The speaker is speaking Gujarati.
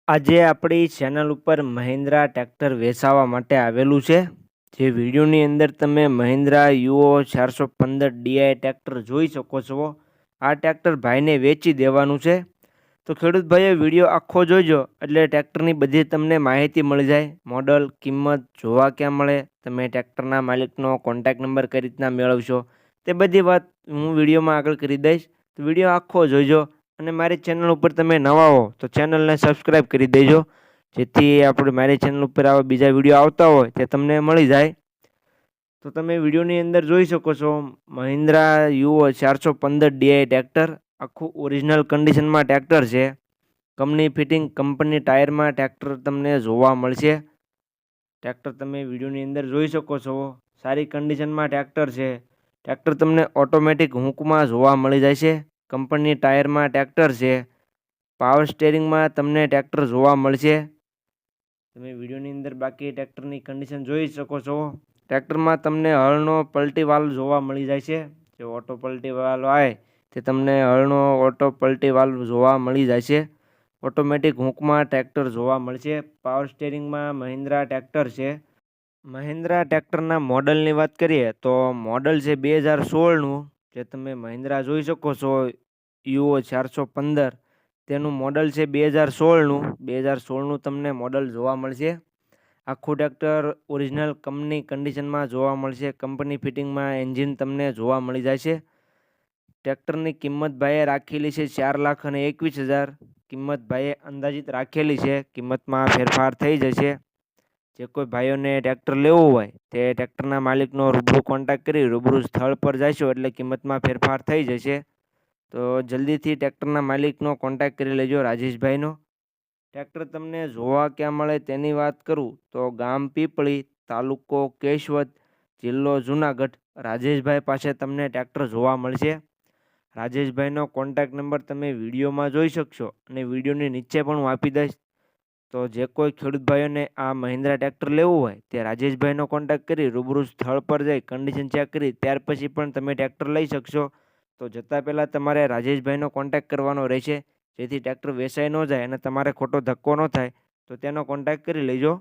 આજે આપણી ચેનલ ઉપર મહિન્દ્રા ટ્રેક્ટર વેચાવા માટે આવેલું છે। જે વિડીયોની અંદર તમે મહિન્દ્રા યુઓ 415 ડીઆઈ ટ્રેક્ટર જોઈ શકો છો। આ ટ્રેક્ટર ભાઈને વેચી દેવાનું છે। તો ખેડૂત ભાઈએ વિડીયો આખો જોઈજો એટલે ટ્રેક્ટરની બધી તમને માહિતી મળી જાય। મોડલ, કિંમત, જોવા ક્યાં મળે, તમે ટ્રેક્ટરના માલિકનો કોન્ટેક્ટ નંબર કઈ રીતના મેળવશો, તે બધી વાત હું વિડીયોમાં આગળ કરી દઈશ। તો વિડીયો આખો જોઈજો અને મારી ચેનલ ઉપર તમે નવા હો તો ચેનલને સબસ્ક્રાઈબ કરી દેજો, જેથી આપણે મારી ચેનલ ઉપર આવા બીજા વિડીયો આવતા હોય તે તમને મળી જાય। તો તમે વિડીયોની અંદર જોઈ શકો છો મહિન્દ્રા યુઓ 415 ડીઆઈ ટ્રેક્ટર આખું ઓરિજિનલ કન્ડિશનમાં ટ્રેક્ટર છે। કંપની ફિટિંગ, કંપની ટાયરમાં ટ્રેક્ટર તમને જોવા મળશે। ટ્રેક્ટર તમે વિડીયોની અંદર જોઈ શકો છો, સારી કન્ડિશનમાં ટ્રેક્ટર છે। ટ્રેક્ટર તમને ઓટોમેટિક હુંકમાં જોવા મળી જાય છે। કંપની ટાયરમાં ટ્રેક્ટર છે। પાવર સ્ટેરિંગમાં તમને ટ્રેક્ટર જોવા મળશે। તમે વિડીયોની અંદર બાકી ટ્રેક્ટરની કન્ડિશન જોઈ શકો છો। ટ્રેક્ટરમાં તમને હળનો પલટી વાલ્વ જોવા મળી જાય છે। જે ઓટો પલટી વાલ્વ આવે તે તમને હળનો ઓટો પલટી વાલ્વ જોવા મળી જાય છે। ઓટોમેટિક હુંકમાં ટ્રેક્ટર જોવા મળશે। પાવર સ્ટેરિંગમાં મહિન્દ્રા ટ્રેક્ટર છે। મહિન્દ્રા ટ્રેક્ટરના મોડલની વાત કરીએ તો મોડલ છે 2016નું। જે તમે મહિન્દ્રા જોઈ શકો છો યુઓ 415, તેનું મોડલ છે 2016નું। 2016નું તમને મોડલ જોવા મળશે। આખું ટ્રેક્ટર ઓરિજિનલ કંપની કન્ડિશનમાં જોવા મળશે। કંપની ફિટિંગમાં એન્જિન તમને જોવા મળી જાય છે। ટ્રેક્ટરની કિંમત ભાઈએ રાખેલી છે 4,21,000। કિંમત ભાઈએ અંદાજિત રાખેલી છે, કિંમતમાં ફેરફાર થઈ જશે। જે કોઈ ભાઈઓને ટ્રેક્ટર લેવું હોય તે ટ્રેક્ટરના માલિકનો રૂબરૂ કોન્ટેક્ટ કરી રૂબરૂ સ્થળ પર જશો એટલે કિંમતમાં ફેરફાર થઈ જશે। તો જલ્દીથી ટ્રેક્ટરના માલિકનો કોન્ટેક્ટ કરી લેજો, રાજેશભાઈનો। ટ્રેક્ટર તમને જોવા ક્યાં મળે તેની વાત કરું તો ગામ પીપળી, તાલુકો કેશવદ, જિલ્લો જુનાગઢ, રાજેશભાઈ પાસે તમને ટ્રેક્ટર જોવા મળશે। રાજેશભાઈનો કોન્ટેક્ટ નંબર તમે વિડીયોમાં જોઈ શકશો અને વિડીયોની નીચે પણ હું આપી દઈશ। તો જે કોઈ ખેડૂત ભાઈઓને આ મહિન્દ્રા ટ્રેક્ટર લેવું હોય તે રાજેશભાઈનો કોન્ટેક્ટ કરી રૂબરૂ સ્થળ પર જઈ કન્ડિશન ચેક કરી ત્યાર પછી પણ તમે ટ્રેક્ટર લઈ શકશો। તો જતાં પહેલાં તમારે રાજેશભાઈનો કોન્ટેક્ટ કરવાનો રહેશે, જેથી ટ્રેક્ટર વેચાઈ ન જાય અને તમારે ખોટો ધક્કો ન થાય, તો તેનો કોન્ટેક્ટ કરી લેજો।